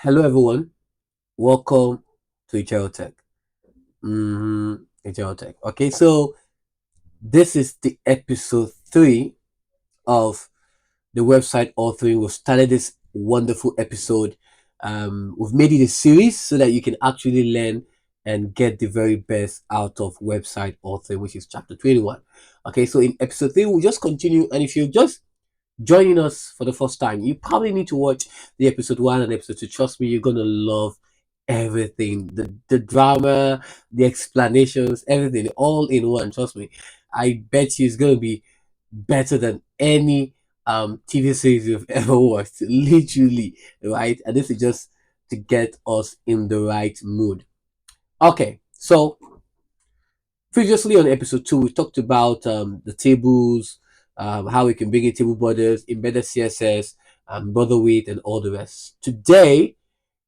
Hello everyone, welcome to Ajiro Tech. Ajiro Tech. Okay, so this is the episode 3 of the website authoring. We've started this wonderful episode. We've made it a series so that you can actually learn and get the very best out of website authoring, which is chapter 21. Okay, so in episode 3, we'll just continue. And if you're just joining us for the first time, you probably need to watch the episode 1 and episode 2. Trust me, you're gonna love everything, the drama, the explanations, everything all in one. Trust me, I bet you it's gonna be better than any TV series you've ever watched, literally, right? And this is just to get us in the right mood. Okay, so previously on episode 2, we talked about the tables, how we can bring in table borders, embedded CSS, border width, and all the rest. Today,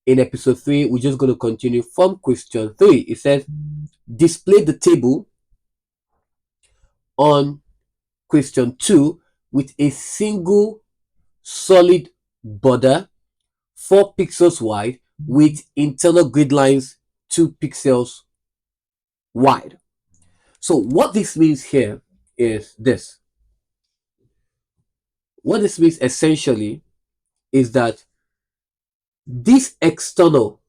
in episode 3, we're just going to continue from question 3. It says, display the table on question 2 with a single solid border 4 pixels wide with internal grid lines 2 pixels wide. So what this means here is this. What this means essentially is that this external,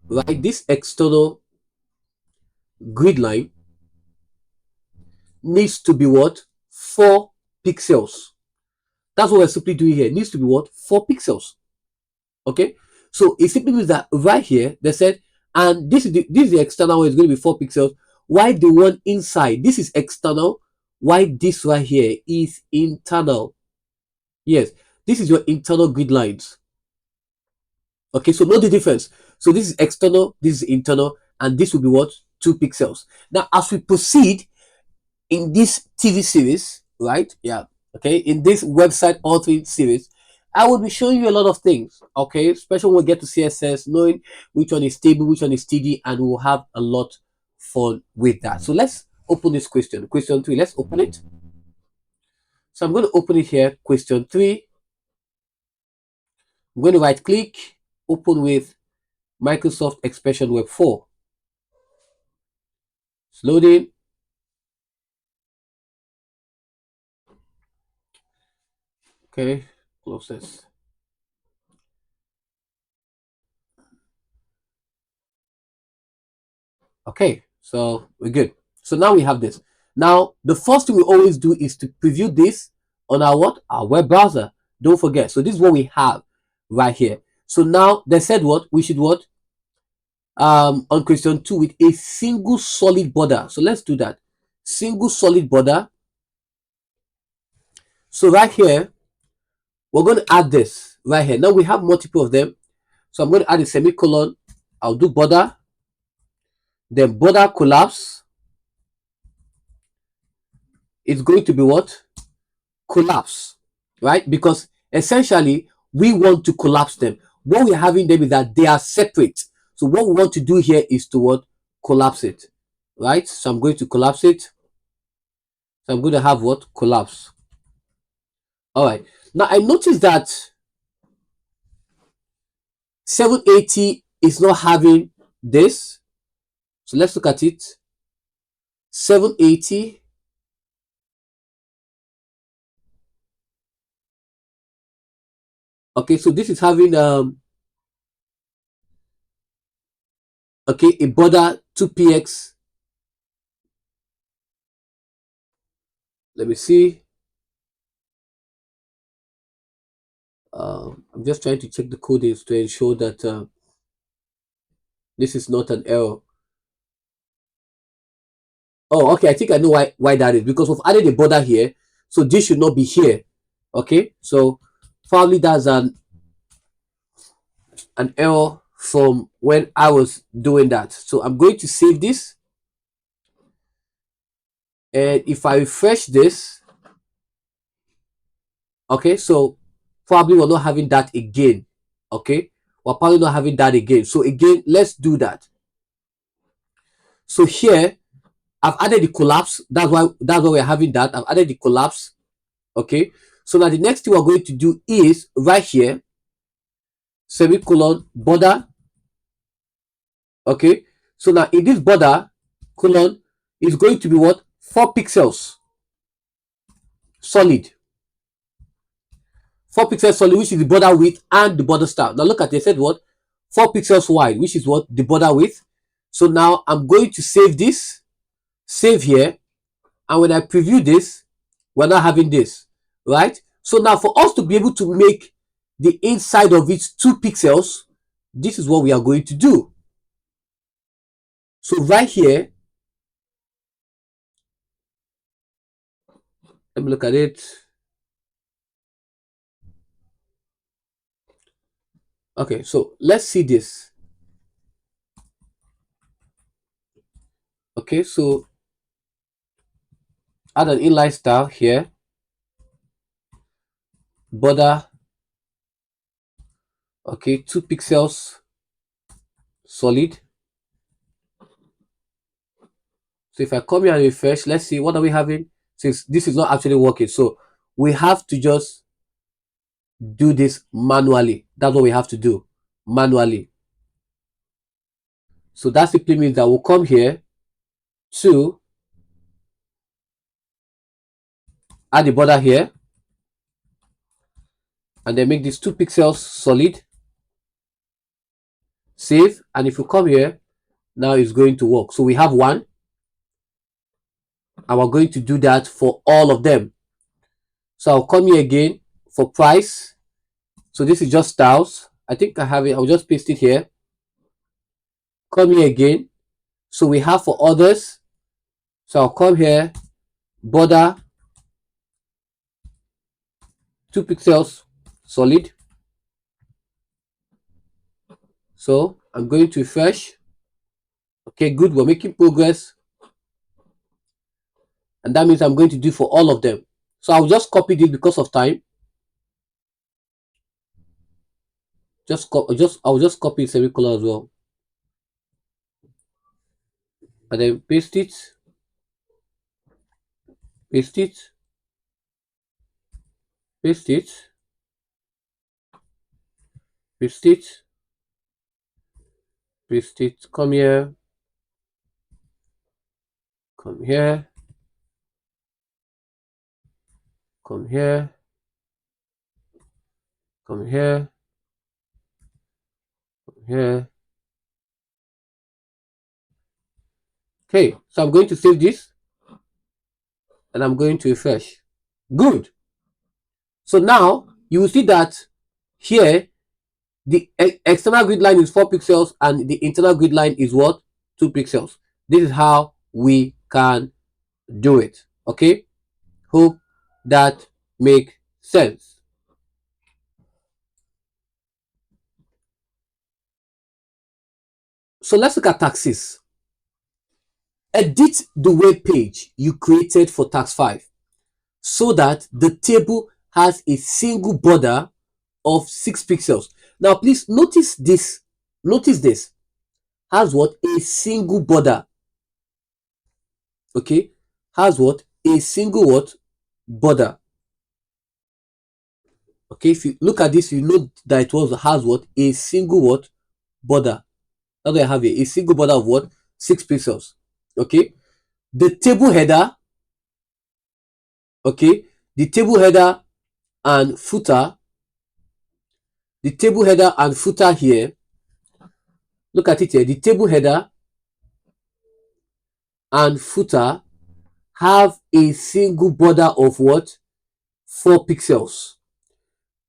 right, this external grid line needs to be what? 4 pixels. That's what we're simply doing here. It needs to be what? 4 pixels. Okay? So it simply means that right here, they said, and this is the external one is going to be 4 pixels. Why the one inside? This is external. Why this right here is internal? Yes, this is your internal grid lines. Okay, so know the difference. So this is external, this is internal, and this will be what? 2 pixels. Now, as we proceed in this TV series, right? Yeah. Okay, in this website authoring series, I will be showing you a lot of things. Okay, especially when we get to CSS, knowing which one is stable, which one is TD, and we'll have a lot fun with that. So let's open this question. Question 3. Let's open it. So I'm going to open it here. Question 3. I'm going to right click, open with Microsoft Expression Web 4. It's loading. Okay, close this. Okay, so we're good. So now we have this. Now, the first thing we always do is to preview this on our what? Our web browser. Don't forget. So this is what we have right here. So now they said what? We should what? On question 2 with a single solid border. So let's do that. Single solid border. So right here, we're going to add this right here. Now we have multiple of them. So I'm going to add a semicolon. I'll do border. Then border collapse. It's going to be what? Collapse, right? Because essentially we want to collapse them. What we're having them is that they are separate. So what we want to do here is to what? Collapse it, right? So I'm going to collapse it. So I'm going to have what? Collapse. All right. Now I noticed that 780 is not having this. So let's look at it. 780. Okay, so this is having okay, a border 2px. Let me see. I'm just trying to check the codings to ensure that this is not an error. Oh, okay. I think I know why that is, because we've added a border here, so this should not be here. Okay, so probably that's an error from when I was doing that. So I'm going to save this, and if I refresh this, okay, so probably we're not having that again. Okay, we're probably not having that again. So again, let's do that. So here I've added the collapse. That's why we're having that. I've added the collapse. Okay, so now the next thing we're going to do is right here, semicolon, border. Okay, so now in this border colon is going to be what? 4 pixels solid. 4 pixels solid, which is the border width and the border style. Now look at it, it said what? 4 pixels wide, which is what? The border width. So now I'm going to save this, save here, and when I preview this, we're not having this, right? So now for us to be able to make the inside of it 2 pixels, this is what we are going to do. So right here, let me look at it. Okay, so let's see this. Okay, so add an inline style here, border, okay, 2 pixels solid. So if I come here and refresh, let's see, what are we having? Since this is not actually working, so we have to just do this manually. That's what we have to do manually. So that simply means that we'll come here to add the border here and then make this 2 pixels solid, save, and if you come here now, it's going to work. So we have one, and we're going to do that for all of them. So I'll come here again for price. So this is just styles. I think I have it. I'll just paste it here. Come here again. So we have for others. So I'll come here, border, 2 pixels solid. So I'm going to refresh. Okay, good. We're making progress. And that means I'm going to do for all of them. So I'll just copy this because of time. I'll just copy semicolon as well. And then paste it. Paste it. Paste it. Paste it. Paste it. Come here. Come here. Come here. Come here. Come here. Okay, so I'm going to save this and I'm going to refresh. Good. So now you will see that here the external grid line is 4 pixels and the internal grid line is what? 2 pixels. This is how we can do it. Okay, hope that makes sense. So let's look at taxes. Edit the web page you created for tax 5 so that the table has a single border of 6 pixels. Now please notice this. Notice this. Has what? A single border. Okay, has what? A single what? Border. Okay, if you look at this, you know that it has what? A single what? Border. That's why I have a single border of what? 6 pixels. Okay, the table header. Okay, the table header and footer. The table header and footer here. Look at it here. The table header and footer have a single border of what? 4 pixels.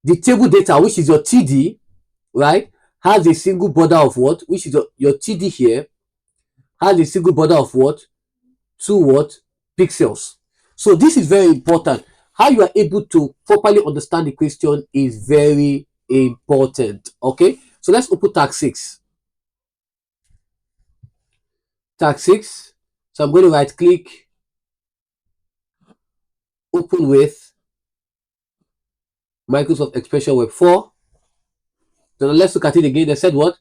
The table data, which is your TD, right, has a single border of what? Which is your TD here, has a single border of what? 2 what? Pixels. So this is very important. How you are able to properly understand the question is very important. Okay, so let's open tax 6. Tax 6. So I'm going to right click, open with Microsoft Expression Web 4. Then let's look at it again. They said what?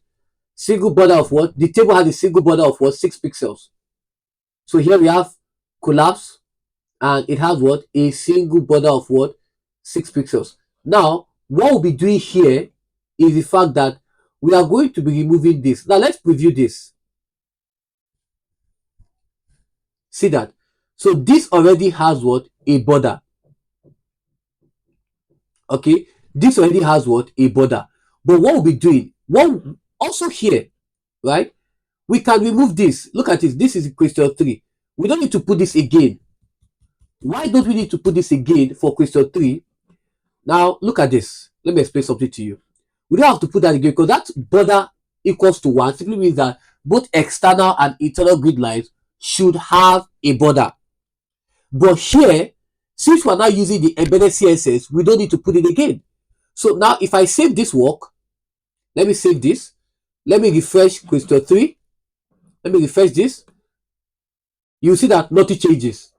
Single border of what? The table has a single border of what? 6 pixels. So here we have collapse and it has what? A single border of what? 6 pixels. Now, what we'll be doing here is the fact that we are going to be removing this. Now let's preview this. See that? So this already has what? A border. Okay, this already has what? A border. But what we'll be doing, one also here, right? We can remove this. Look at this. This is question 3. We don't need to put this again. Why don't we need to put this again for question 3? Now look at this. Let me explain something to you. We don't have to put that again because that border equals to 1 simply means that both external and internal grid lines should have a border. But here, since we're now using the embedded CSS, we don't need to put it again. So now if I save this work, let me save this. Let me refresh question 3. Let me refresh this. You see that nothing changes.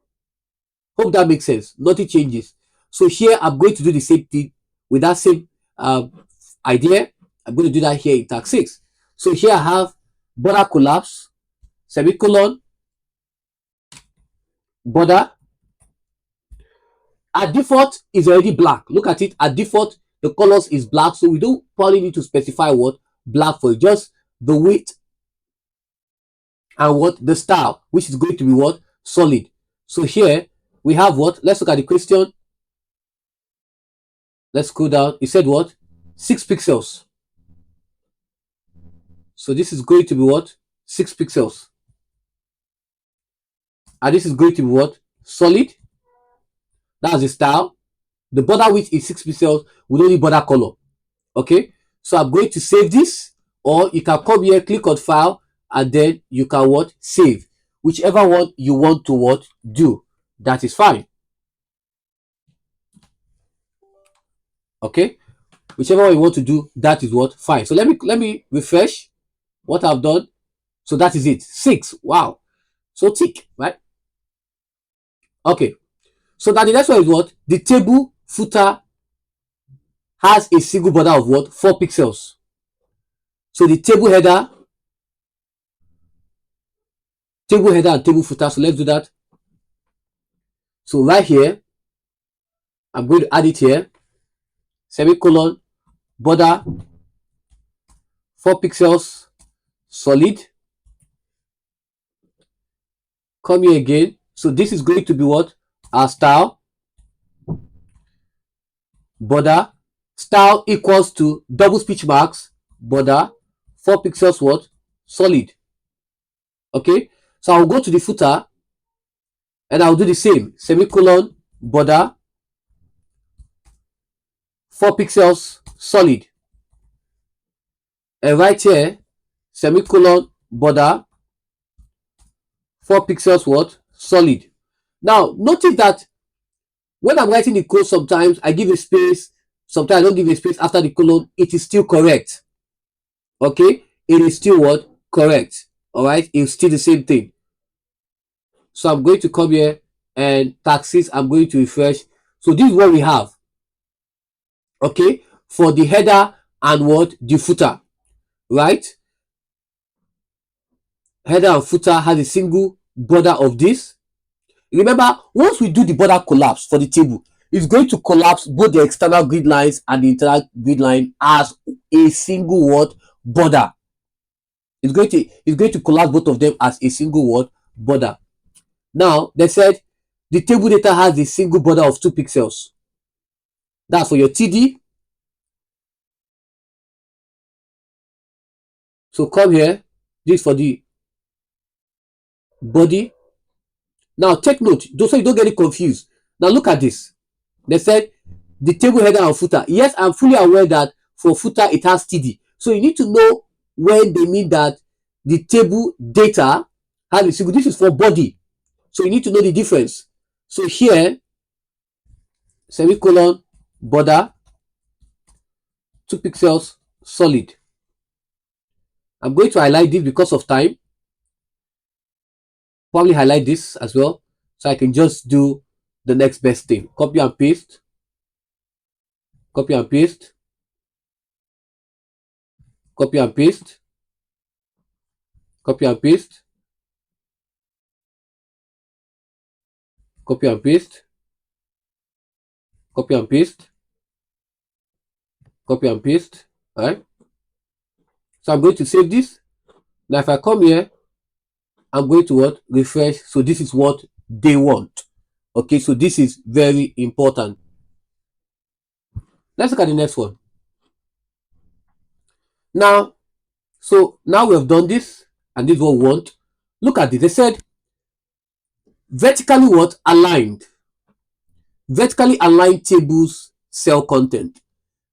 Hope that makes sense. Nothing changes. So here I'm going to do the same thing with that same idea. I'm going to do that here in tag 6. So here I have border collapse, semicolon, border. At default is already black. Look at it. At default, the colors is black. So we don't probably need to specify what black for it. Just the width and what the style, which is going to be what solid. So here we have what? Let's look at the question. Let's go down. It said what? 6 pixels. So this is going to be what? 6 pixels. And this is going to be what? Solid. That's the style. The border width is 6 pixels with only border color. Okay. So I'm going to save this, or you can come here, click on file, and then you can what? Save. Whichever one you want to what? Do. That is fine. Okay. Whichever one you want to do, that is what? Fine. So let me refresh what I've done. So that is it. 6. Wow. So tick, right? Okay. So now the next one is what? The table footer has a single border of what? 4 pixels. So the table header and table footer. So let's do that. So right here, I'm going to add it here. Semicolon, border, 4 pixels, solid. Come here again. So this is going to be what? Our style. Border. Style equals to double speech marks, border, 4 pixels what? Solid. Okay. So I'll go to the footer and I'll do the same. Semicolon, border, 4 pixels, solid. And right here, semicolon, border, 4 pixels what? Solid. Now, notice that when I'm writing the code, sometimes I give a space, sometimes I don't give a space after the colon. It is still correct. Okay? It is still what? Correct. Alright? It's still the same thing. So I'm going to come here and taxes, I'm going to refresh. So this is what we have. Okay? For the header and what? The footer. Right? Header and footer has a single border of this. Remember, once we do the border collapse for the table, it's going to collapse both the external grid lines and the internal grid line as a single word border. It's going to collapse both of them as a single word border. Now, they said the table data has a single border of 2 pixels. That's for your TD. So come here. This for the body. Now, take note, so you don't get it confused. Now, look at this. They said the table header and footer. Yes, I'm fully aware that for footer, it has TD. So you need to know when they mean that the table data has a single. This is for body. So you need to know the difference. So here, semicolon, border, 2 pixels, solid. I'm going to highlight this because of time. Probably highlight this as well. So I can just do the next best thing. Copy and paste. Copy and paste. Copy and paste. Copy and paste. Copy and paste. Copy and paste. Copy and paste. All right. So I'm going to save this. Now if I come here, I'm going to what? Refresh. So this is what they want. Okay, so this is very important. Let's look at the next one. Now, so now we have done this, and this is what we want. Look at this. They said vertically what? Aligned. Vertically aligned tables cell content.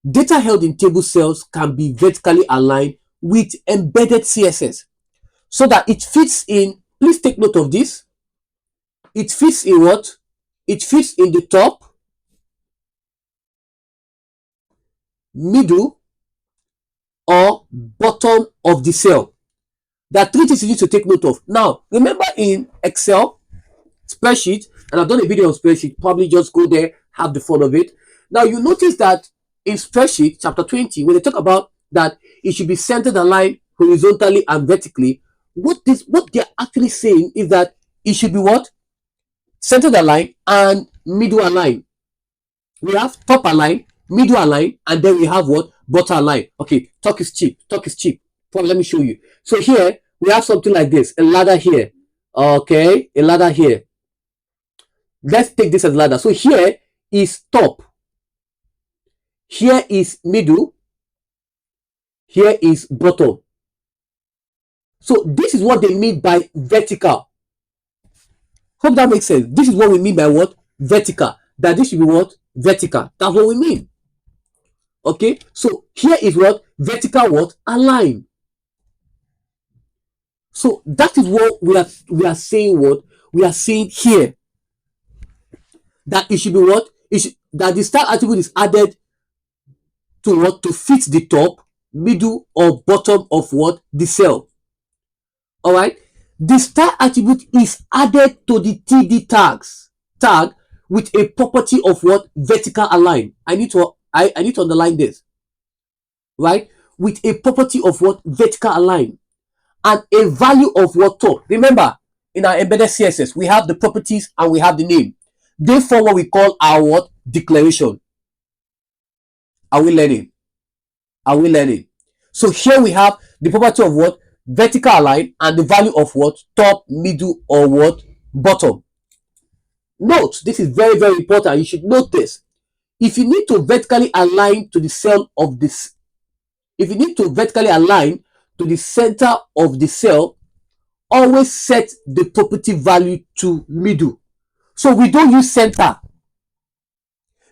Data held in table cells can be vertically aligned with embedded CSS so that it fits in. Please take note of this. It fits in what? It fits in the top, middle, or bottom of the cell. There are three things you need to take note of. Now, remember in Excel spreadsheet, and I've done a video on spreadsheet, probably just go there, have the fun of it. Now, you notice that in spreadsheet, chapter 20, when they talk about that it should be centered aligned horizontally and vertically, what they're actually saying is that it should be what? Centered aligned and middle aligned. We have top align, middle align, and then we have what? Bottom align. Okay, talk is cheap. Talk is cheap. Probably let me show you. So here we have something like this, a ladder here. Okay, a ladder here. Let's take this as ladder. So here is top. Here is middle. Here is bottom. So this is what they mean by vertical. Hope that makes sense. This is what we mean by what? Vertical. That this should be what? Vertical. That's what we mean. Okay, so here is what? Vertical what? Align. So that is what we are saying. What we are saying here, that it should be what? It should, that the style attribute is added to what? To fit the top, middle, or bottom of what? The cell. All right. The style attribute is added to the TD tag with a property of what? Vertical align. I need to underline this. Right? With a property of what? Vertical align. And a value of what? Top. Remember, in our embedded CSS, we have the properties and we have the name. They form what we call our what? Declaration. Are we learning? Are we learning? So here we have the property of what? Vertical align and the value of what? Top, middle, or what? Bottom. Note, this is very, very important. You should note this. If you need to vertically align to the cell of this, if you need to vertically align to the center of the cell, always set the property value to middle. So we don't use center,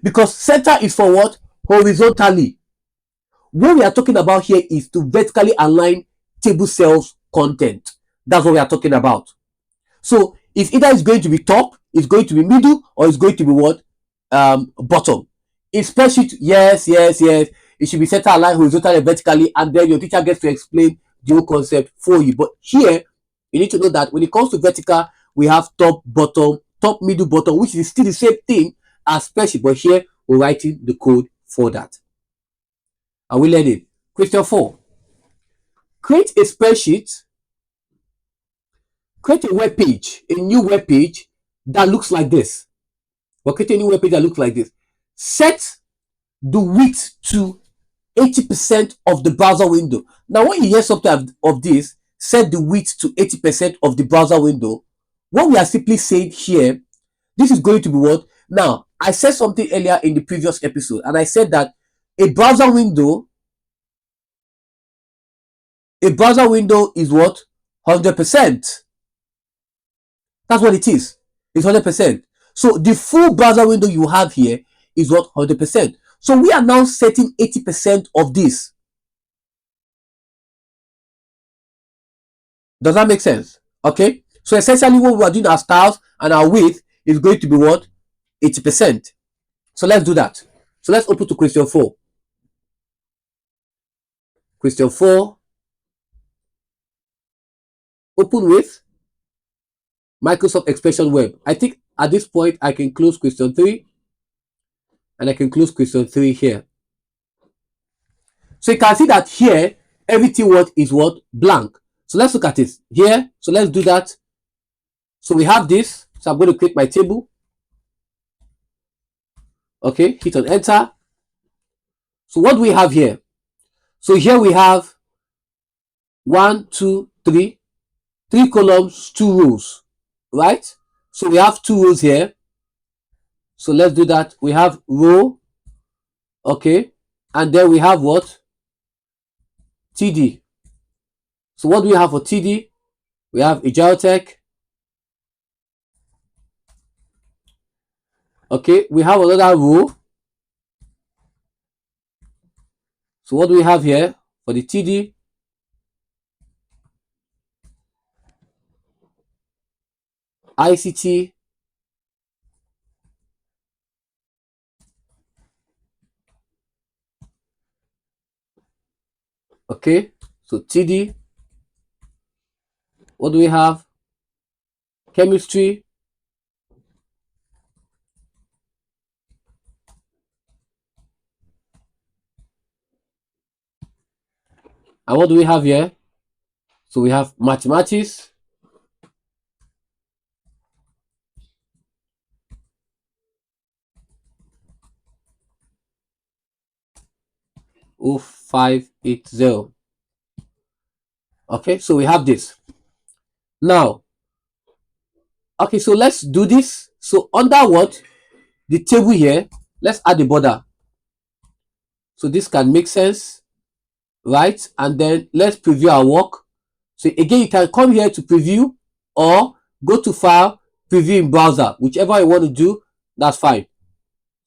because center is for what? Horizontally. What we are talking about here is to vertically align table cells content. That's what we are talking about. So if either it's going to be top, it's going to be middle, or it's going to be what? Bottom. In spreadsheet, yes, it should be center aligned horizontally and vertically, and then your teacher gets to explain the whole concept for you. But here, you need to know that when it comes to vertical, we have top, bottom, top, middle, bottom, which is still the same thing as spreadsheet, but here we're writing the code for that. Are we learning? Question 4. Create a spreadsheet, create a web page, a new web page that looks like this. We're creating a new web page that looks like this. Set the width to 80% of the browser window. Now, when you hear something of this, set the width to 80% of the browser window, what we are simply saying here, this is going to be what? Now, I said something earlier in the previous episode, and I said that a browser window is what? 100%. That's what it is. It's 100%. So the full browser window you have here is what? 100%. So we are now setting 80% of this. Does that make sense? Okay. So essentially what we are doing, our styles and our width is going to be what? 80%. So let's do that. So let's open to question 4. Question 4. Open with Microsoft Expression Web. I think at this point I can close question 3. And I can close question 3 here. So you can see that here, everything what is what? Blank. So let's look at it here. So let's do that. So we have this. So I'm going to create my table. Okay, hit on enter. So what do we have here? So here we have one, two, three columns, two rows, right? So we have two rows here. So let's do that. We have row, okay, and then we have what? TD. So what do we have for TD? We have Ajiro Tech. Okay, we have another row. So what do we have here for the TD? ICT. Okay, so TD. What do we have? Chemistry. And what do we have here? So we have mathematics. Oh, 580. Okay, so we have this. Now, okay, so let's do this. So under what? The table here, let's add the border. So this can make sense, right? And then let's preview our work. So again, you can come here to preview or go to file, preview in browser, whichever you want to do, that's fine.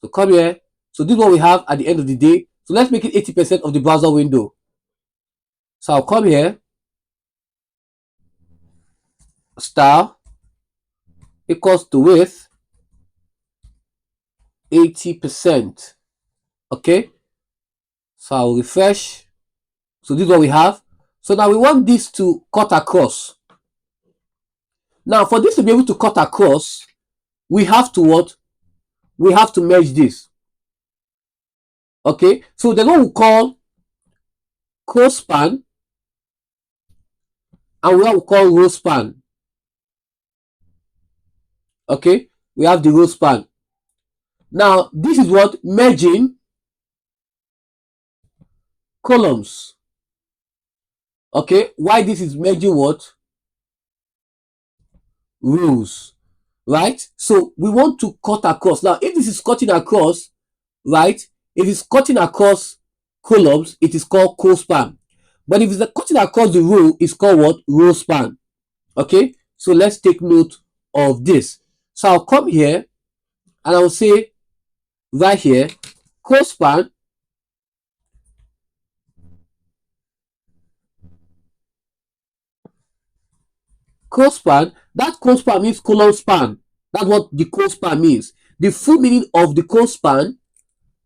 So come here. So this is what we have at the end of the day. So let's make it 80% of the browser window. So I'll come here, style equals to width 80%. Okay, so I'll refresh. So this is what we have. So now we want this to cut across. Now for this to be able to cut across, we have to what? We have to merge this. Okay, so there's what we call cross span and what we call row span. Okay, we have the row span. Now this is what merging columns. Okay, why this is merging what? Rows, right? So we want to cut across. Now if this is cutting across, right, if it's cutting across columns, it is called cross span. But if it's cutting across the row, it's called what? Row span. Okay, so let's take note of this. So I'll come here and I'll say right here, cross span cross span. That cross span means column span. That's what the cross span means. The full meaning of the cross span,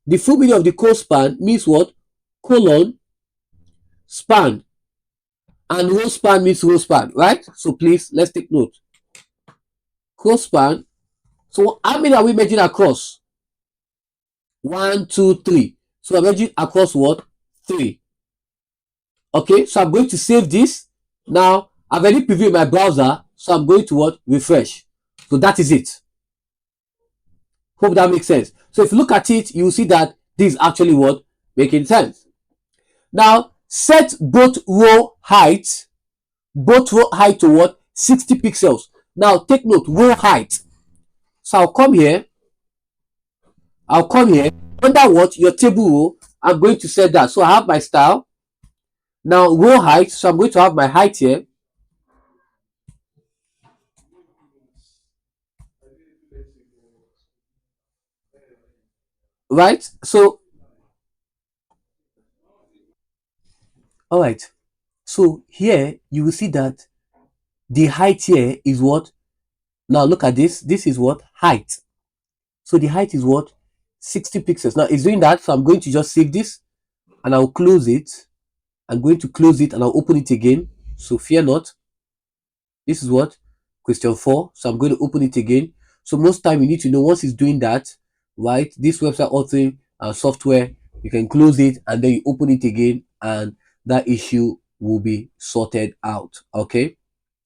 the full meaning of the cross span means what? Colon span. And row span means row span, right? So please, let's take note. Cross span. So how many are we merging across? 1, 2, 3. So I'm merging across what? 3. Okay, so I'm going to save this. Now, I've already previewed my browser, so I'm going to what? Refresh. So that is it. Hope that makes sense. So if you look at it, you will see that this is actually what? Making sense. Now, set both row height to what? 60 pixels. Now, take note, row height. So I'll come here. Under what? Your table row. I'm going to set that. So I have my style. Now, row height. So I'm going to have my height here. Right? So, all right. So here you will see that the height here is what? Now look at this. This is what? Height. So the height is what? 60 pixels. Now it's doing that. So I'm going to just save this and I'll close it. I'm going to close it and I'll open it again. So fear not. This is what? Question 4. So I'm going to open it again. So most time you need to know once it's doing that, right? This website authoring software, you can close it and then you open it again and that issue will be sorted out. Okay.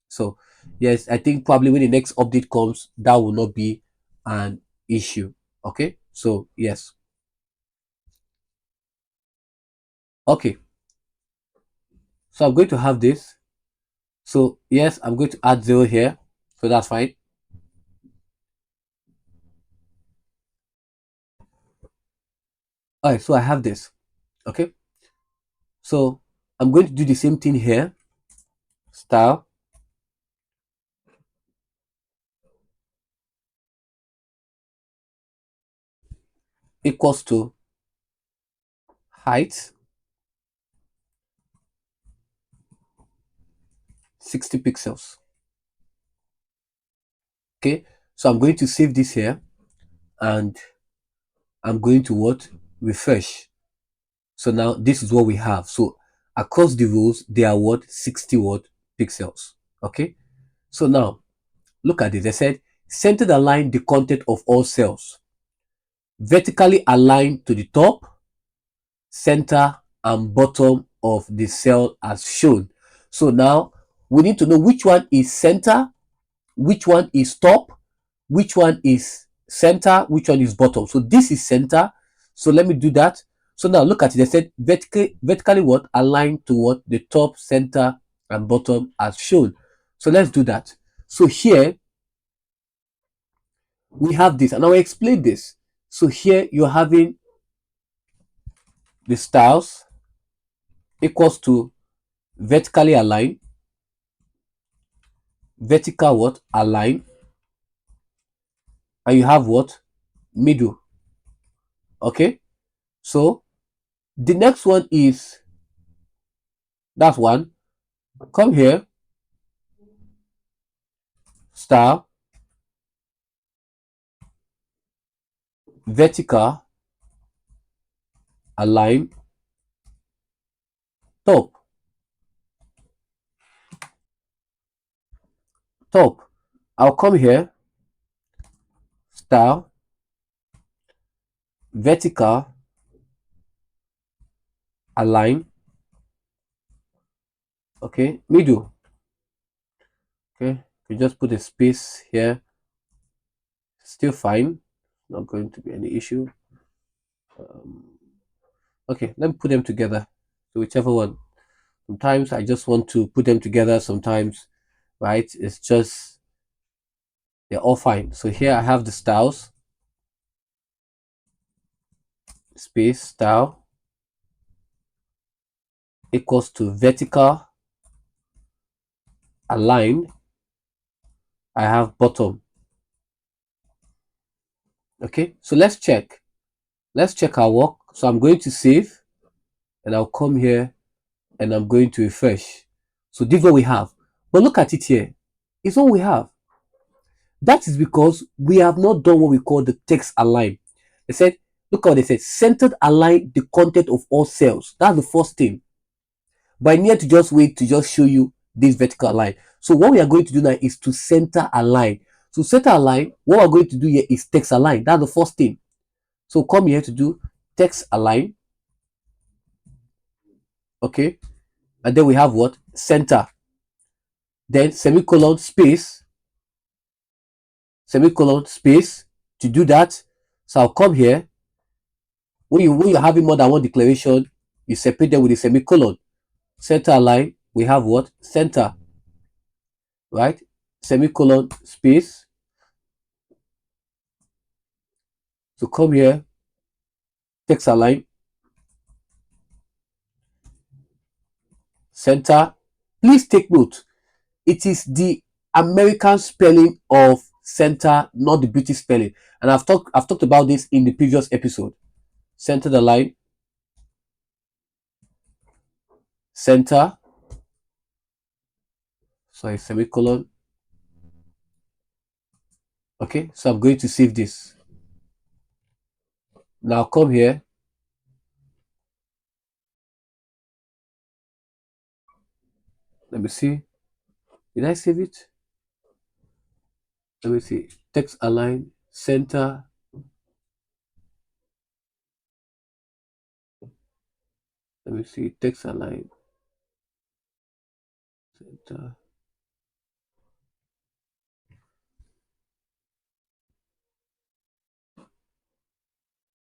So yes, I think probably when the next update comes, that will not be an issue. Okay. So yes. Okay. So I'm going to have this. So yes, I'm going to add 0 here. So that's fine. All right, so I have this. Okay. So I'm going to do the same thing here. Style equals to height 60 pixels. Okay. So I'm going to save this here and I'm going to what? Refresh. So now this is what we have. So across the rows, they are what? 60 what? Pixels. Okay. So now look at this. I said centered align the content of all cells. Vertically align to the top, center, and bottom of the cell as shown. So now we need to know which one is center, which one is top, which one is center, which one is bottom. So this is center. So let me do that. So now look at it. I said vertically what? Align to what? The top, center, and bottom as shown. So let's do that. So here we have this, and I'll explain this. So here you're having the styles equals to vertically align, vertical what? Align, and you have what? Middle. Okay. So the next one is that one. Come here, style, vertical, align, top, top. I'll come here, style, vertical, align, okay, middle. Okay, you just put a space here, still fine, not going to be any issue. Okay, let me put them together. So whichever one. Sometimes I just want to put them together. Sometimes, right? It's just they're all fine. So here I have the styles, space style equals to vertical align. I have bottom. Okay, so let's check. Let's check our work. So I'm going to save and I'll come here and I'm going to refresh. So this is what we have. But look at it here. It's what we have. That is because we have not done what we call the text align. They said, look how they said, centered align the content of all cells. That's the first thing. But I need to just wait to just show you this vertical line. So what we are going to do now is to center align. So center align, what we're going to do here is text align. That's the first thing. So come here to do text align. Okay. And then we have what? Center. Then semicolon space. Semicolon space. To do that, so I'll come here. When you're having more than one declaration, you separate them with a semicolon. Center align, we have what? Center. Right? Semicolon space. So come here, text align, center. Please take note. It is the American spelling of center, not the British spelling. And I've talked about this in the previous episode. Center the line, center, sorry, semicolon. Okay, so I'm going to save this. Now come here. Let me see. Did I save it? Let me see. Text align, center. Let me see. Text align, center.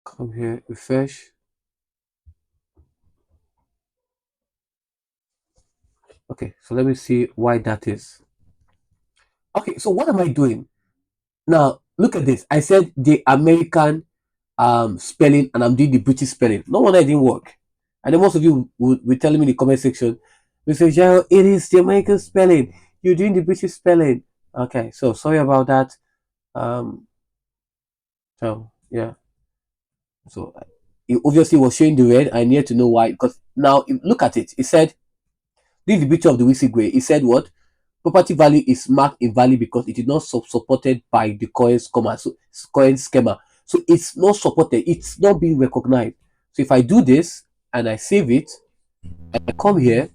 Come here, refresh. Okay, so let me see why that is. Okay, so what am I doing? Now, look at this. I said the American spelling and I'm doing the British spelling. No wonder it didn't work. And then most of you would be telling me in the comment section, Mr. Jaro, it is the American spelling. You're doing the British spelling. Okay, so sorry about that. Um, so yeah. So it obviously was showing the red. I need to know why. Because now look at it. It said this is the beauty of the Wisi Gray. It said what? Property value is marked invalid because it is not supported by the current schema. So current schema. So it's not supported. It's not being recognized. So if I do this and I save it, and I come here,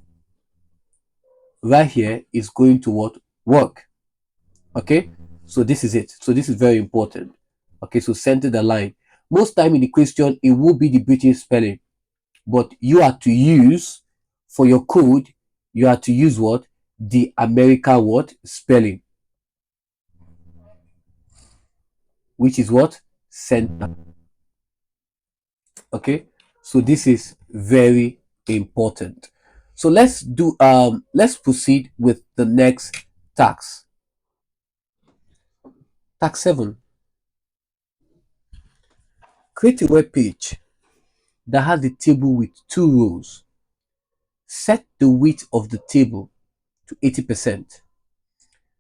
right here is going to what? Work. Okay. So this is it. So this is very important. Okay. So center the line. Most time in the question, it will be the British spelling, but you are to use for your code. You are to use what? The American what? Spelling, which is what? Center. Okay, so this is very important. So let's proceed with the next task. Task 7. Create a web page that has a table with 2 rows. Set the width of the table to 80%.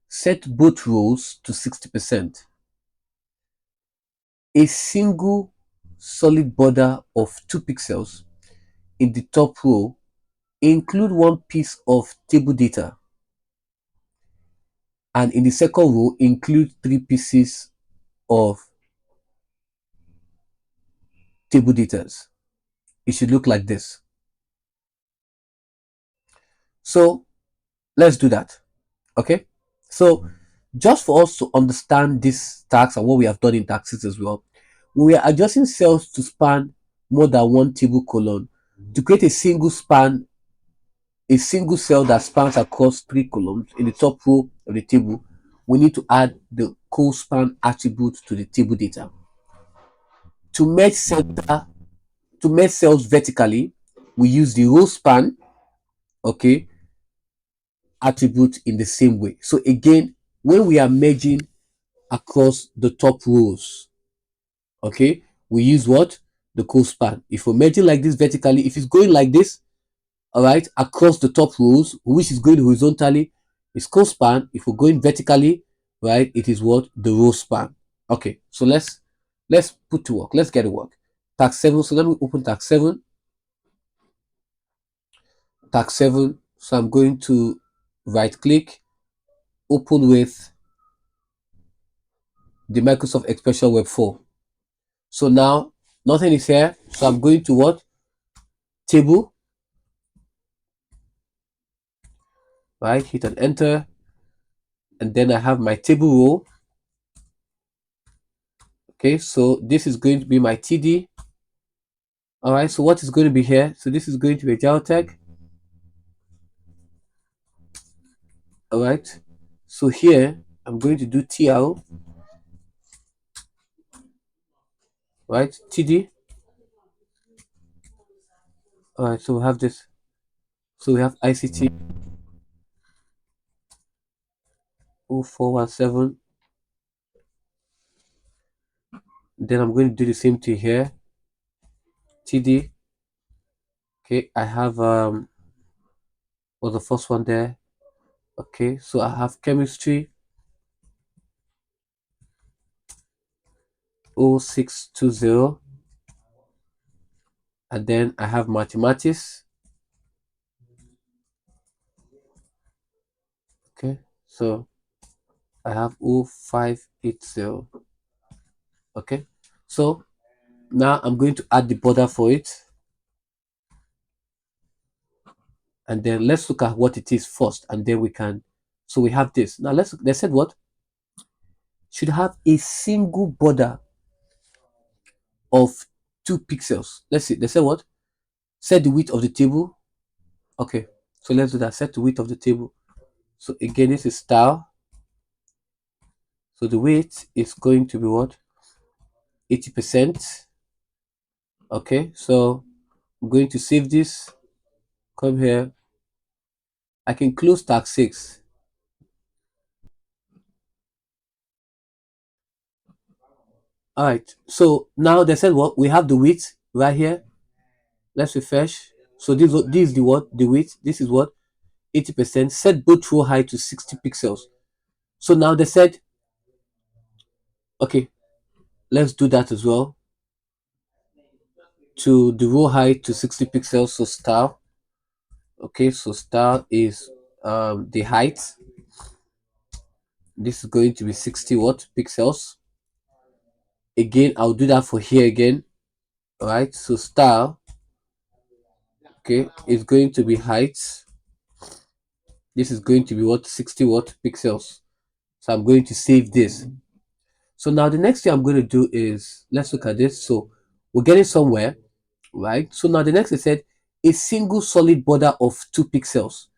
Set both rows to 60%. A single solid border of 2 pixels in the top row. Include one piece of table data, and in the second row include 3 pieces of table data. It should look like this. So let's do that. Okay, so just for us to understand this task and what we have done in taxes as well, we are adjusting cells to span more than one table column to create a single cell that spans across 3 columns in the top row of the table. We need to add the co-span attribute to the table data. To merge cells vertically, we use the row span, okay, attribute in the same way. So again, when we are merging across the top rows, okay, we use what? The co-span. If we're merging like this vertically, if it's going like this, all right, across the top rows, which is going horizontally, is co-span. If we're going vertically, right, it is what? The row span. Okay, so let's put to work. Let's get to work. Task 7. So let me open task 7. Task 7. So I'm going to right click, open with the Microsoft Expression Web 4. So now nothing is here. So I'm going to what? Table, right? Hit an enter, and then I have my table row. Okay, so this is going to be my TD. All right, so what is going to be here? So this is going to be Ajiro Tech. All right, so here I'm going to do TL, right? TD. All right, so we have this. So we have ICT 0417. Then I'm going to do the same thing here. TD. Okay, I have was the first one there. Okay, so I have chemistry 0620, and then I have mathematics. Okay, so I have 0580. Okay, so now I'm going to add the border for it, and then let's look at what it is first, and then we can. So we have this. Now they said what? Should have a single border of 2 pixels. Let's see. They said what? Set the width of the table. Okay, so let's do that. Set the width of the table. So again, this is style. So the width is going to be what? 80%. Okay, so I'm going to save this. Come here, I can close tag 6. All right. So now they said what we have the width right here. Let's refresh. So this is the what the width. This is what 80%. Set both row height to 60 pixels. So now they said, okay, let's do that as well. To the row height to 60 pixels. So style. Okay, so style is the height. This is going to be 60 what pixels. Again, I'll do that for here again. All right, so style, okay, is going to be height. This is going to be what 60 what pixels. So I'm going to save this. So now the next thing I'm going to do is, let's look at this. So we're getting somewhere, right? So now the next I said a single solid border of 2 pixels.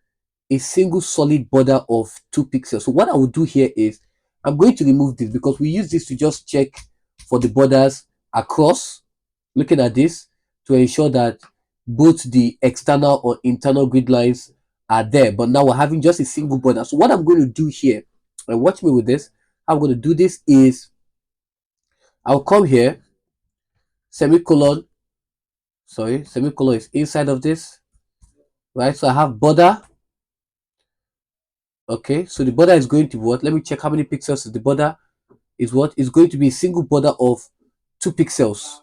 A single solid border of 2 pixels. So what I will do here is I'm going to remove this because we use this to just check for the borders across, looking at this to ensure that both the external or internal grid lines are there. But now we're having just a single border. So what I'm going to do here, and watch me with this, how I'm going to do this is I'll come here, semicolon, sorry, semicolon is inside of this, right? So I have border. Okay, so the border is going to be what? Let me check how many pixels is the border. Is what is going to be a single border of 2 pixels.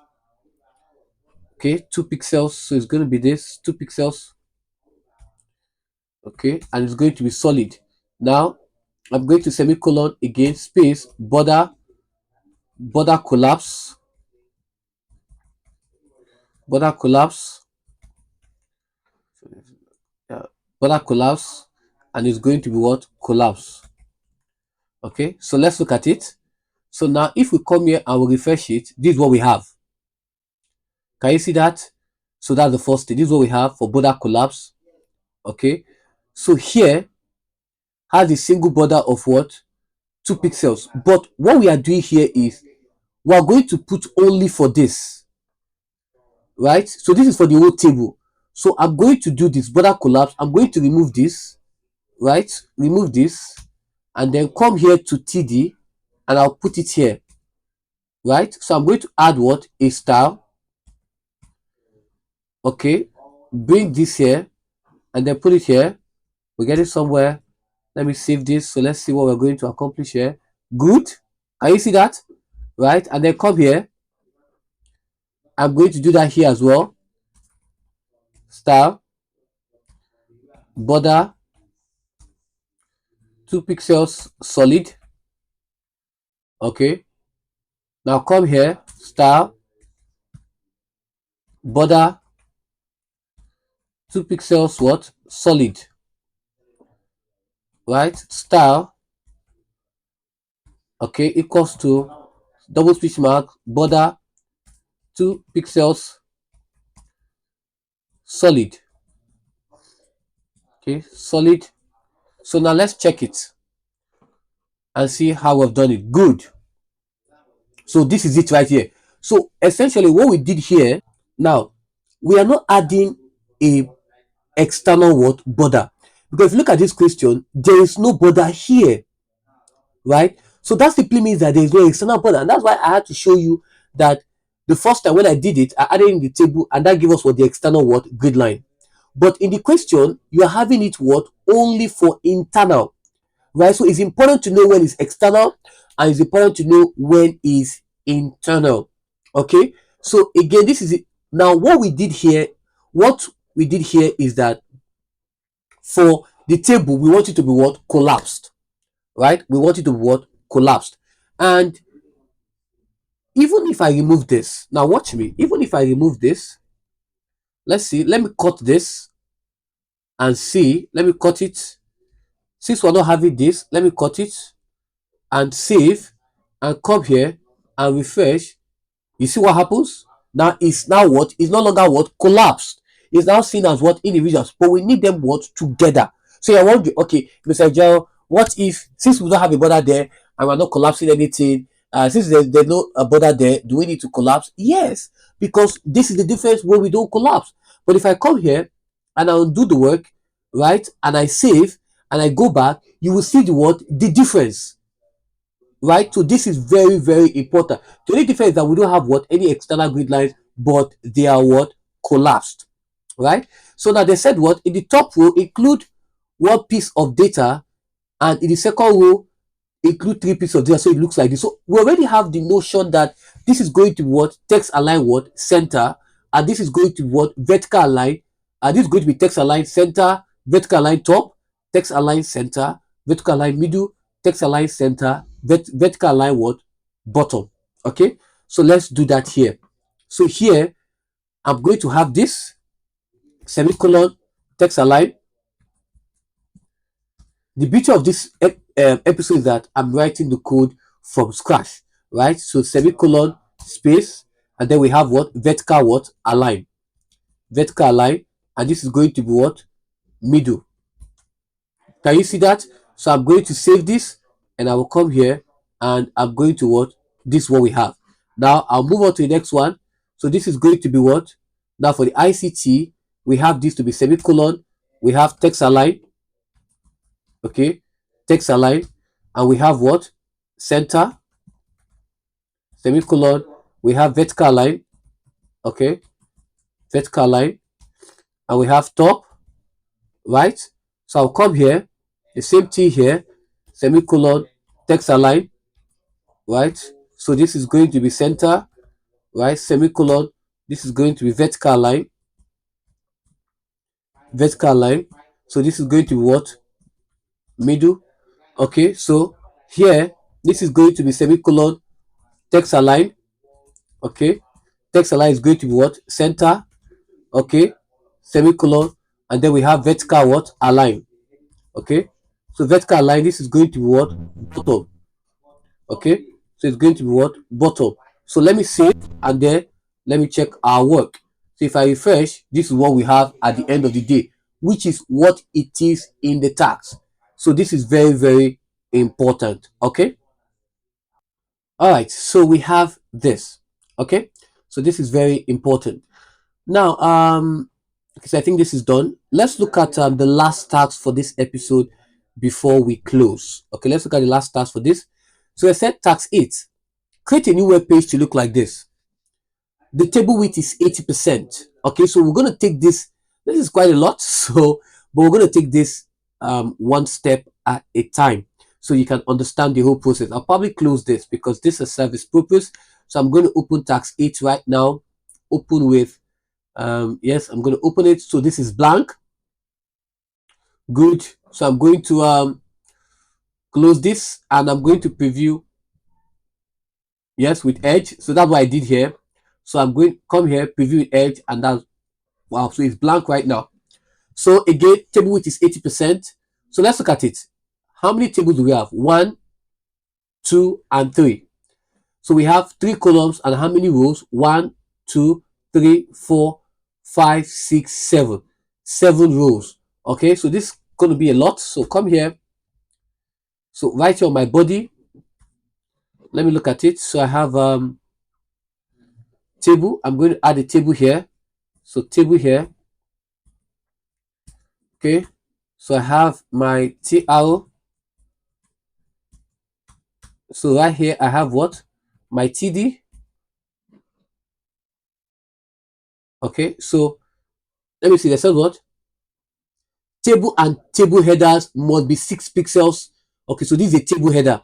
Okay, 2 pixels. So it's going to be this 2 pixels. Okay, and it's going to be solid. Now I'm going to semicolon again, space, border collapse, border collapse, yeah, border collapse, and it's going to be what? Collapse. Okay, so let's look at it. So now if we come here and we refresh it, this is what we have. Can you see that? So that's the first thing. This is what we have for border collapse. Okay, so here has a single border of what? 2 pixels. But what we are doing here is we are going to put only for this, right? So this is for the whole table. So I'm going to do this border collapse. I'm going to remove this, right? Remove this, and then come here to TD, and I'll put it here, right? So I'm going to add what? A style. Okay, bring this here, and then put it here. We get it somewhere. Let me save this. So let's see what we're going to accomplish here. Good. Can you see that? Right? And then come here. I'm going to do that here as well. Style, border, 2 pixels solid. Okay. Now come here. Style, border, 2 pixels what? Solid. Right? Style, okay, equals to double speech mark, border, 2 pixels solid. Okay, solid. So now let's check it and see how we've done it. Good. So this is it right here. So essentially what we did here, now we are not adding a external what? Border. Because if you look at this question, there is no border here, right? So that simply means that there is no external border. And that's why I had to show you that the first time when I did it, I added in the table and that gave us what? The external what? Grid line. But in the question, you are having it what? Only for internal, right? So it's important to know when it's external and it's important to know when it's internal. Okay, so again, this is it. Now what we did here is that for the table we want it to be what? Collapsed, right? We want it to be what? Collapsed. And even if I remove this, now watch me, even if I remove this, let's see, let me cut this and see, let me cut it. Since we're not having this, let me cut it and save and come here and refresh. You see what happens? Now it's now what? It's no longer what? Collapsed. It's now seen as what? Individuals. But we need them what? Together. So you're wondering, okay, Mr. Joe, what if, since we don't have a border there and we're not collapsing anything, since there's no border there, do we need to collapse? Yes, because this is the difference where we don't collapse. But if I come here and I'll do the work, right, and I save and I go back, you will see the what? The difference, right? So this is very, very important. The only difference is that we don't have what? Any external grid lines, but they are what? Collapsed, right? So now they said what? In the top row, include one piece of data, and in the second row, include three pieces of data, so it looks like this. So we already have the notion that this is going to be what? Text align what? Center, and this is going to be what? Vertical align, and this is going to be text align center, vertical align top, text align center, vertical align middle, text align center, vertical align what? Bottom. Okay, so let's do that here. So here I'm going to have this semicolon, text align. The beauty of this episode is that I'm writing the code from scratch, right? So semicolon, space, and then we have what? Vertical what? Align. Vertical align, and this is going to be what? Middle. Can you see that? So I'm going to save this, and I will come here, and I'm going to what? This is what we have. Now I'll move on to the next one. So this is going to be what? Now for the ICT, we have this to be semicolon, we have text align, okay, text align, and we have what? Center, semicolon, we have vertical line, okay, vertical line, and we have top, right? So I'll come here, the same thing here, semicolon, text align, right? So this is going to be center, right? Semicolon, this is going to be vertical line, vertical line. So this is going to be what? Middle. Okay, so here, this is going to be semicolon, text align, okay. Text align is going to be what? Center, okay, semicolon, and then we have vertical what? Align, okay. So vertical align, this is going to be what? Bottom, okay. So it's going to be what? Bottom. So let me save, and then let me check our work. So if I refresh, this is what we have at the end of the day, which is what it is in the tax. So this is very, very important, okay. All right, so we have this, okay. So this is very important. Now, because I think this is done, let's look at the last task for this episode before we close. Okay, let's look at the last task for this. So I said task 8, create a new web page to look like this. The table width is 80%. Okay, so we're going to take this. This is quite a lot, so but we're going to take this one step at a time so you can understand the whole process. I'll probably close this because this is service purpose. So I'm going to open task 8 right now. Open with yes, I'm going to open it. So this is blank. Good. So I'm going to close this, and I'm going to preview, yes, with edge. So that's what I did here. So I'm going to come here, preview with edge, and that's wow. So it's blank right now. So again, table width is 80%. So let's look at it. How many tables do we have? 1, 2, and 3. So we have 3 columns, and how many rows? 1, 2, 3, 4, 5, 6, 7. 7 rows. Okay, so this is going to be a lot. So come here. So right here on my body, let me look at it. So I have table. I'm going to add a table here. So table here. Okay, so I have my TR. So right here I have what? My TD. Okay, so let me see. They said what? Table and table headers must be 6 pixels. Okay, so this is a table header.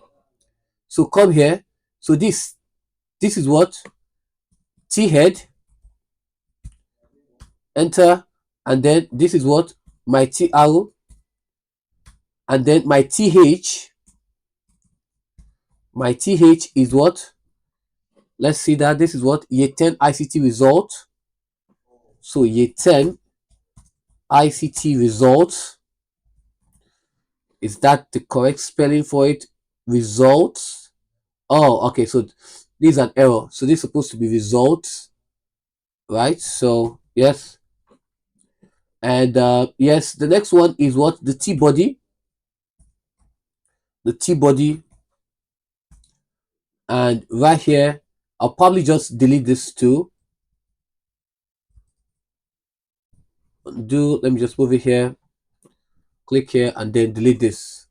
So come here. So this is what? T head. Enter, and then this is what? My TR, and then my TH. My TH is what? Let's see that this is what? Year 10 ICT result. So year 10 ICT results. Is that the correct spelling for it? Results. Oh, okay. So this is an error. So this is supposed to be results, right? So yes. And yes, the next one is what? The T body. The T body. And right here, I'll probably just delete this too. Let me just move it here. click here and then delete this.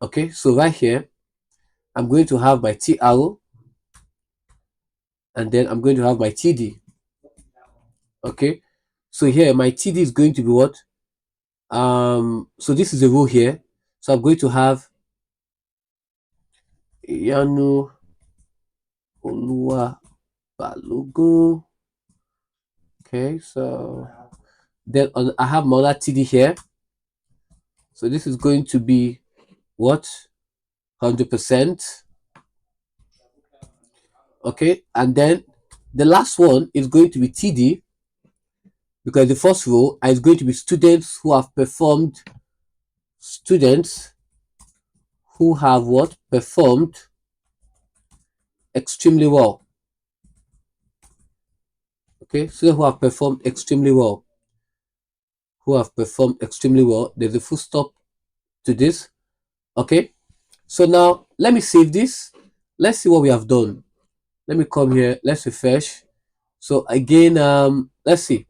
Okay, so right here I'm going to have my TR, and then I'm going to have my TD. Okay, so here my TD is going to be what? So this is a row here, so I'm going to have Yanu Olua Balogun. Okay, so then I have my other TD here, so this is going to be what? 100%. Okay, and then the last one is going to be TD, because the first row is going to be students who have performed, students who have what? Performed extremely well. Okay, students who have performed extremely well. Who have performed extremely well. There's a full stop to this. Okay, so now let me save this. Let's see what we have done. Let me come here. Let's refresh. So again, let's see.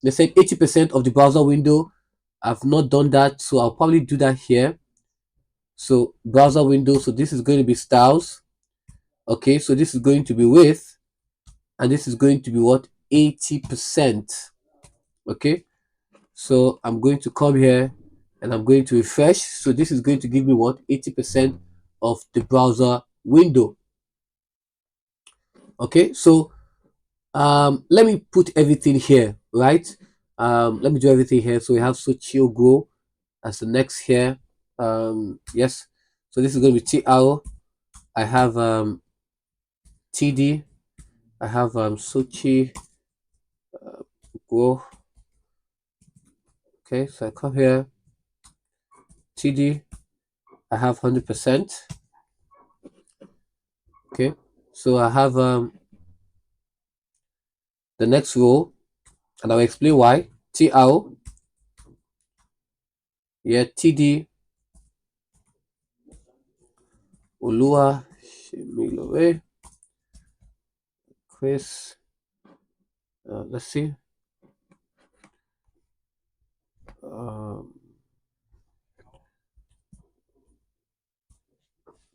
They said 80% of the browser window. I've not done that, so I'll probably do that here. So browser window. So this is going to be styles. Okay, so this is going to be width, and this is going to be what? 80%. Okay, so I'm going to come here and I'm going to refresh. So this is going to give me what? 80% of the browser window. Okay, so let me put everything here, right? Let me do everything here. So we have Sochio Go as the next here. Yes, so this is going to be TR. I have TD. I have Sochi Go. Okay, so I come here, TD. I have 100%. Okay, so I have the next row, and I'll explain why. TR, yeah, TD, Olua, Shemilowe, Chris, let's see.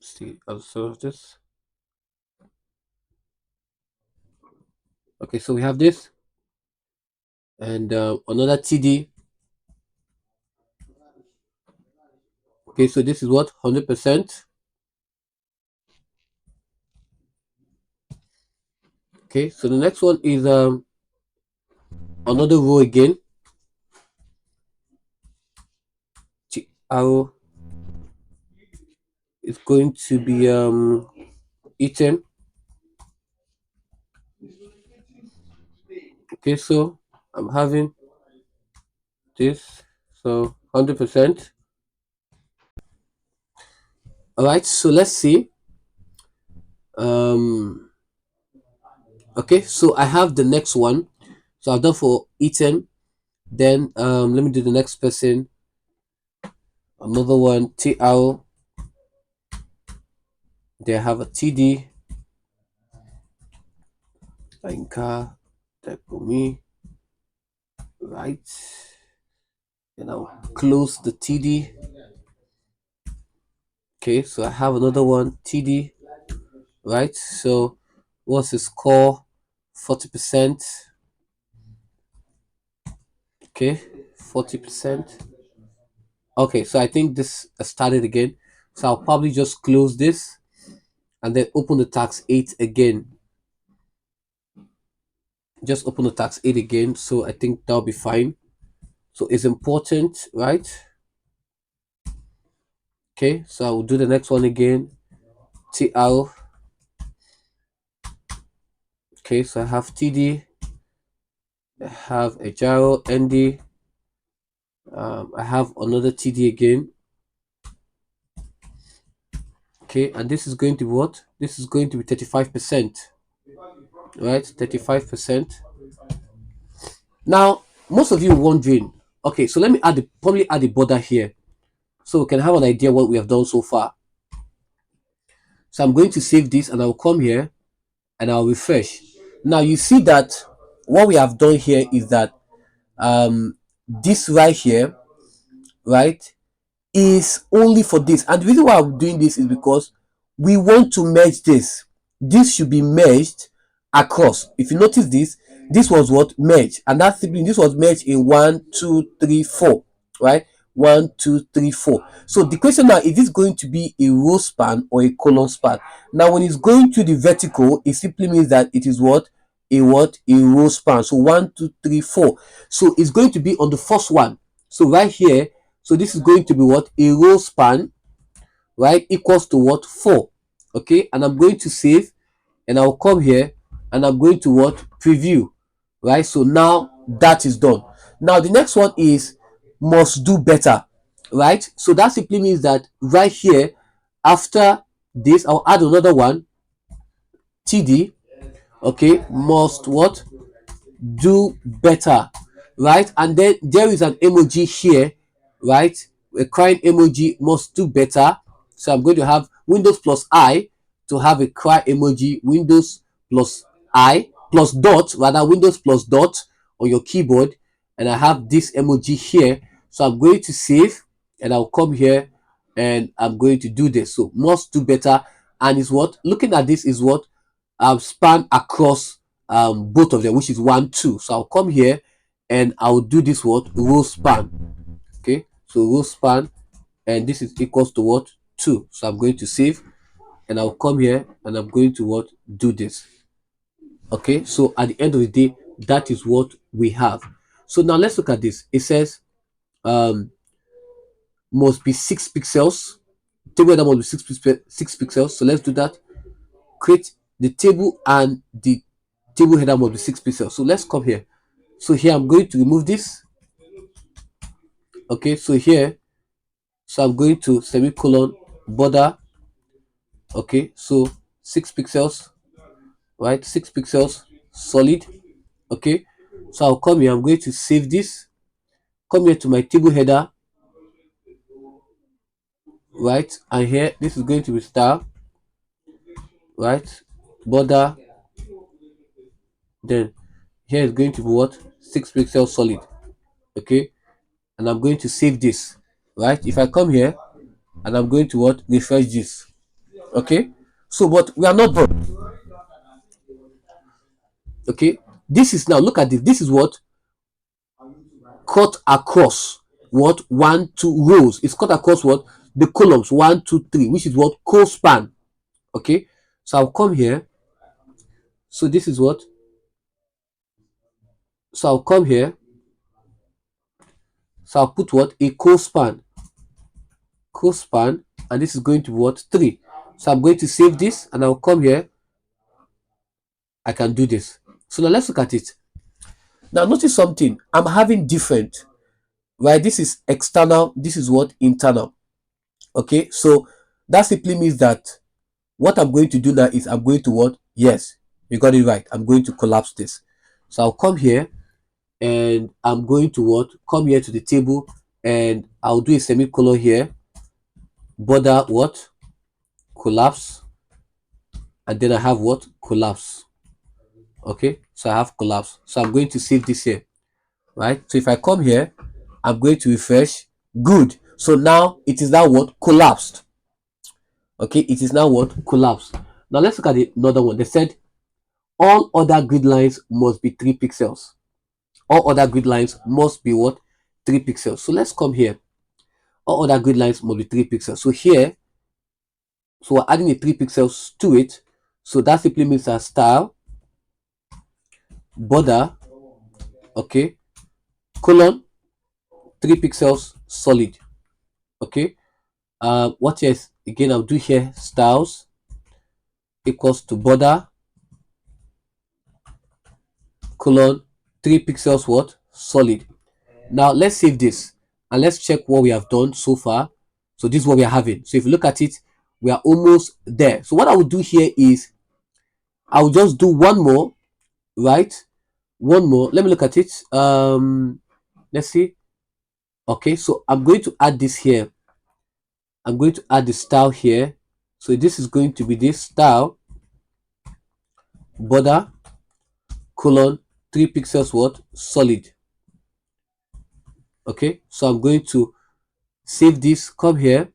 See, also this. Okay, so we have this, and another TD. Okay, so this is what? 100%. Okay, so the next one is another row again. TR is going to be eaten. Okay, so I'm having this, so 100%. All right, so let's see. Okay, so I have the next one. So I've done for eaten. Then let me do the next person. Another one, TR. They have a TD. Inka, Tekumi. Right. And I'll close the TD. Okay, so I have another one, TD. Right. So what's the score? 40%. Okay, 40%. Okay, so I think this started again. So I'll probably just close this and then open the tax 8 again. Just open the tax 8 again. So I think that'll be fine. So it's important, right? Okay, so I'll do the next one again. TR. Okay, so I have TD. I have Ajiro ND. I have another TD again. Okay, and this is going to be what? This is going to be 35%. Right, 35%. Now, most of you are wondering, okay, so let me probably add a border here so we can have an idea what we have done so far. So I'm going to save this and I'll come here and I'll refresh. Now you see that what we have done here is that this right here, right, is only for this. And the reason why I'm doing this is because we want to merge this. This should be merged across. If you notice this, this was what merged, and that sibling, this was merged in 1 2 3 4, right? 1 2 3 4. So the question now, is this going to be a row span or a column span? Now when it's going to the vertical, it simply means that it is a row span. So 1 2 3 4. So it's going to be on the first one. So right here, so this is going to be what? A row span, right? Equals to what? 4. Okay, and I'm going to save, and I'll come here, and I'm going to what? Preview, right? So now that is done. Now the next one is must do better, right? So that simply means that right here, after this, I'll add another one, TD, okay, must what? Do better, right? And then there is an emoji here, right? A crying emoji, must do better. So I'm going to have Windows plus I to have a cry emoji, Windows plus I plus dot, rather Windows plus dot on your keyboard, and I have this emoji here. So I'm going to save, and I'll come here, and I'm going to do this. So must do better, and is what, looking at this, is what span across both of them, which is 1 2. So I'll come here, and I'll do this what? Row span. Okay, so row span, and this is equals to what? 2. So I'm going to save, and I'll come here, and I'm going to what? Do this. Okay, so at the end of the day, that is what we have. So now let's look at this. It says must be 6 pixels. Table header must be 6 pixels. So let's do that. Create the table, and the table header must be 6 pixels. So let's come here. So here I'm going to remove this. Okay, so here, so I'm going to semicolon border. Okay, so 6 pixels, right? 6 pixels solid. Okay, so I'll come here, I'm going to save this, come here to my table header, right? And here, this is going to be style, right? Border, then here is going to be what? 6 pixels solid. Okay, and I'm going to save this, right? If I come here, and I'm going to what? Refresh this. Okay, so but we are not done. Okay, this is, now look at this, this is what? Cut across what? 1 2 rows. It's cut across what? The columns 1 2 3, which is what? Co-span. Okay, so I'll come here, so this is what? So I'll come here, so I'll put what? A co-span. Co-span, and this is going to be what? 3. So I'm going to save this, and I'll come here, I can do this. So now let's look at it. Now notice something, I'm having different, right? This is external, this is what? Internal. Okay, so that simply means that what I'm going to do now is I'm going to what? Yes, you got it right. I'm going to collapse this. So I'll come here, and I'm going to what? Come here to the table, and I'll do a semicolon here, border what? Collapse, and then I have what? Collapse. Okay, so I have collapse. So I'm going to save this here, right? So if I come here, I'm going to refresh. Good. So now it is now what? Collapsed. Okay, it is now what? Collapsed. Now let's look at another one. They said all other grid lines must be 3 pixels. All other grid lines must be what? 3 pixels. So let's come here. All other grid lines must be 3 pixels. So here, so we're adding a 3 pixels to it. So that simply means our style, border, okay, colon, 3 pixels solid. Okay, what else? Again, I'll do here styles equals to border, colon, 3 pixels what? Solid. Now let's save this, and let's check what we have done so far. So this is what we are having. So if you look at it, we are almost there. So what I will do here is I will just do one more, right? One more. Let me look at it. Let's see. Okay, so I'm going to add this here. I'm going to add the style here. So this is going to be this style, border, colon, 3 pixels what? Solid. Okay, so I'm going to save this, come here,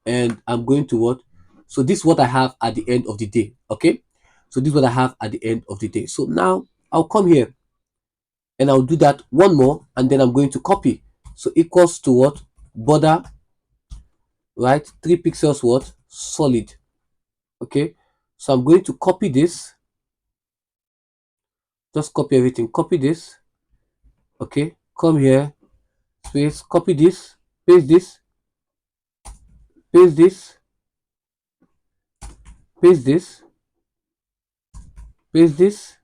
and I'm going to what? So this is what I have at the end of the day. Okay, so this is what I have at the end of the day. So now I'll come here and I'll do that one more, and then I'm going to copy. So equals to what? Border, right? 3 pixels, what? Solid. Okay, so I'm going to copy this, just copy everything, copy this. Okay, come here, space, copy this, paste this, paste this, paste this, paste this,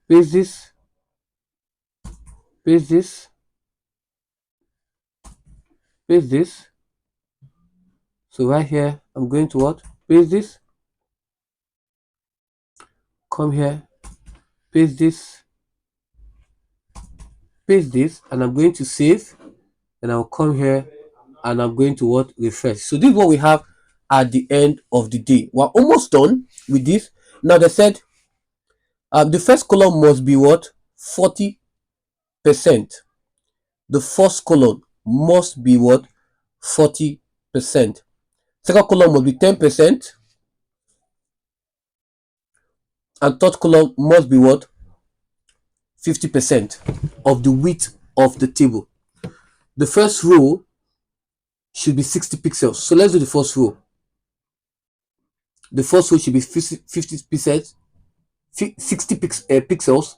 paste this, paste this, paste this. So right here, I'm going to what? Paste this, come here, paste this, paste this, and I'm going to save, and I'll come here and I'm going to what? Refresh. So this is what we have at the end of the day. We're almost done with this. Now they said the first column must be what? 40%. The first column must be what? 40%. Second column must be 10%. And third column must be what? 50% of the width of the table. The first row should be 60 pixels. So let's do the first row. The first row should be 50%, 60 pixels.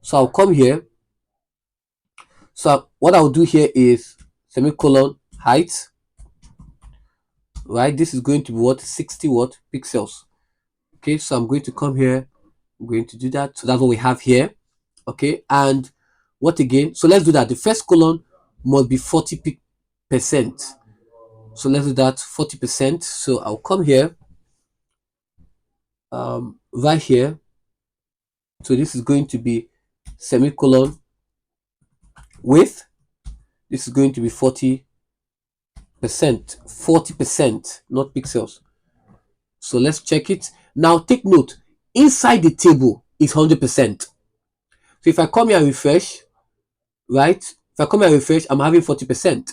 So I'll come here. So what I'll do here is semicolon height, right? This is going to be what? 60 what? Pixels. Okay, so I'm going to come here. I'm going to do that. So that's what we have here. Okay, and what again? So let's do that. The first column must be 40%. So let's do that, 40%. So I'll come here, right here. So this is going to be semicolon width. This is going to be 40%, 40%, not pixels. So let's check it. Now take note, inside the table is 100%. So if I come here and refresh, right? If I come here and refresh, I'm having 40%.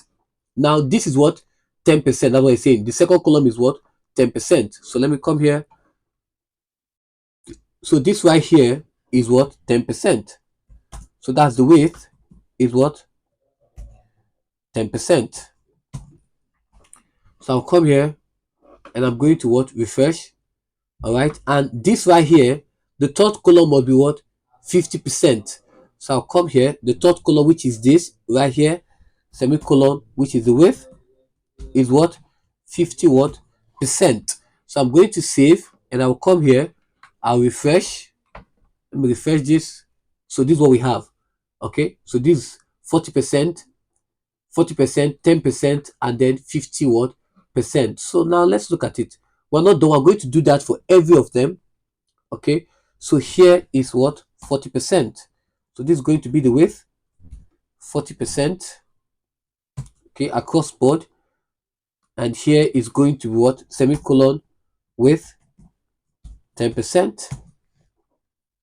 Now this is what? 10%. That's what I'm saying. The second column is what? 10%. So let me come here. So this right here is what? 10%. So that's the width is what? 10%. So I'll come here and I'm going to what? Refresh. All right. And this right here, the third column must be what? 50%. So I'll come here. The third column, which is this right here, semicolon, which is the width, is what? 50 what? Percent. So I'm going to save and I'll come here. I'll refresh. Let me refresh this. So this is what we have. Okay. So this is 40%, 40%, 10%, and then 50 what? Percent. So now let's look at it. We're not done. We're going to do that for every of them. Okay. So here is what? 40%. So this is going to be the width. 40%. Okay. Across board. And here is going to be what? Semicolon with 10%.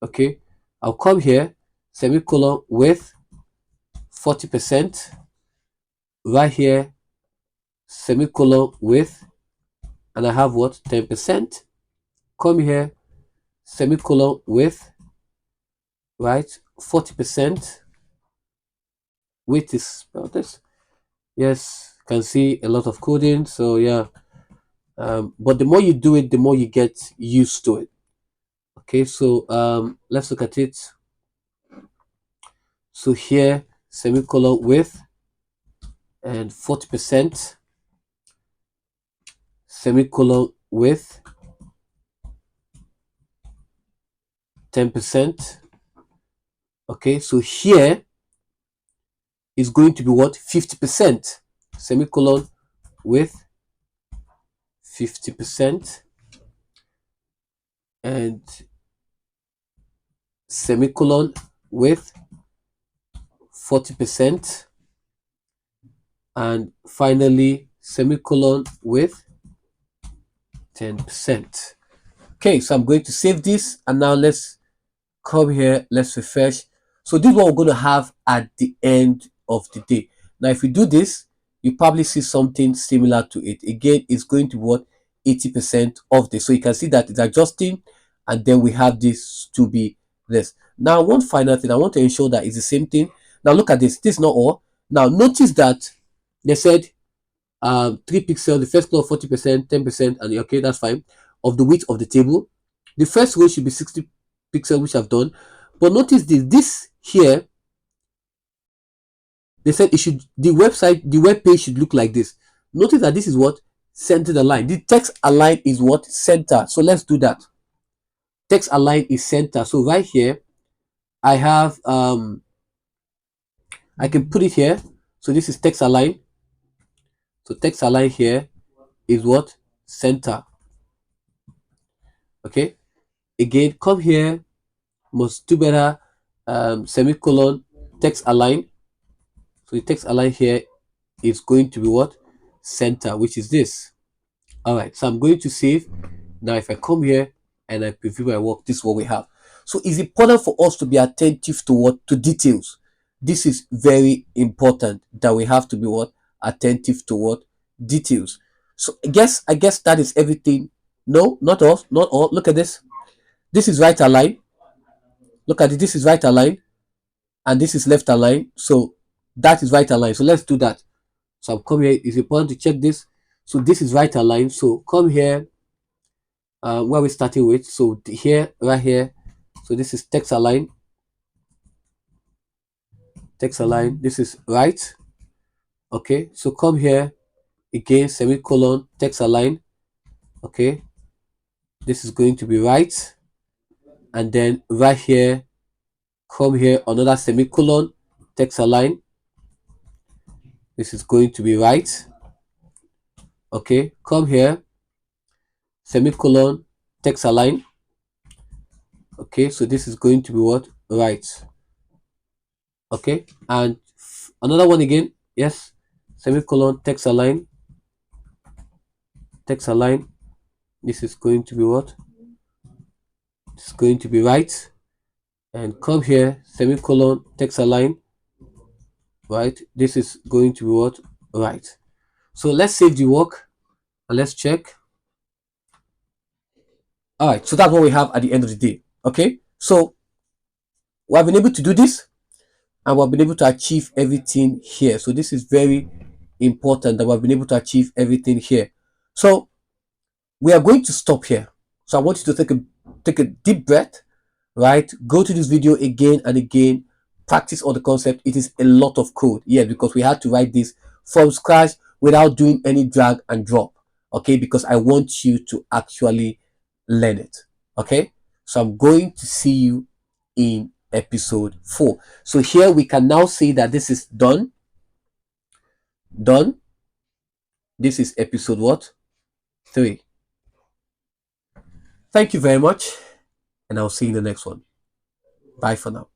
Okay. I'll come here. Semicolon with 40%. Right here. Semicolon with, and I have what? 10%. Come here, semicolon with, right? 40%. Width is about this. Yes, can see a lot of coding. So yeah, but the more you do it, the more you get used to it. Okay, so let's look at it. So here, semicolon with and 40%, semicolon with 10%. Okay, so here is going to be what? 50%, semicolon with 50%, and semicolon with 40%, and finally semicolon with 10%. Okay, so I'm going to save this, and now let's come here, let's refresh. So this is what we're going to have at the end of the day. Now, if we do this, you probably see something similar to it. Again, it's going to be what, 80% of this. So you can see that it's adjusting, and then we have this to be this. Now, one final thing, I want to ensure that it's the same thing. Now, look at this. This is not all. Now, notice that they said 3 pixels, the first color 40%, 10%, and okay, that's fine, of the width of the table. The first row should be 60 pixels, which I've done. But notice this here, they said it should, the web page should look like this. Notice that this is what, center the line. The text align is what, center. So let's do that. Text align is center. So right here, I have I can put it here. So this is text align. So text align here is what, center. Okay. Again, come here, must do better, semicolon, text align. So the text align here is going to be what, center, which is this. All right, so I'm going to save. Now if I come here and I preview my work, this is what we have. So it's important for us to be attentive to what, to details. This is very important, that we have to be what, attentive to what, details. So I guess that is everything. No, not all, not all. Look at this. This is right align. Look at it. This is right align, and this is left align. So that is right align. So let's do that. So I'll come here. It's important to check this. So this is right align. So come here. Where we're starting with. So here, right here. So this is text align. Text align. This is right. Okay. So come here again. Semicolon. Text align. Okay. This is going to be right. And then right here, come here, another semicolon. Text align. This is going to be right. Okay. Come here. Semicolon. Text align. Okay, so this is going to be what, right. Okay, and another one again, yes, semicolon, text align. Text align. This is going to be what, it's going to be right. And come here, semicolon, text align. Right, this is going to be what, right. So let's save the work and let's check. All right, so that's what we have at the end of the day. Okay, so we have been able to do this, and we've been able to achieve everything here. So this is very important, that we've been able to achieve everything here. So we are going to stop here. So I want you to take a deep breath, right? Go to this video again and again, practice all the concept. It is a lot of code, yeah, because we had to write this from scratch without doing any drag and drop. Okay, because I want you to actually learn it. Okay, so I'm going to see you in episode 4. So here we can now say that this is done. This is episode what, 3. Thank you very much, and I'll see you in the next one. Bye for now.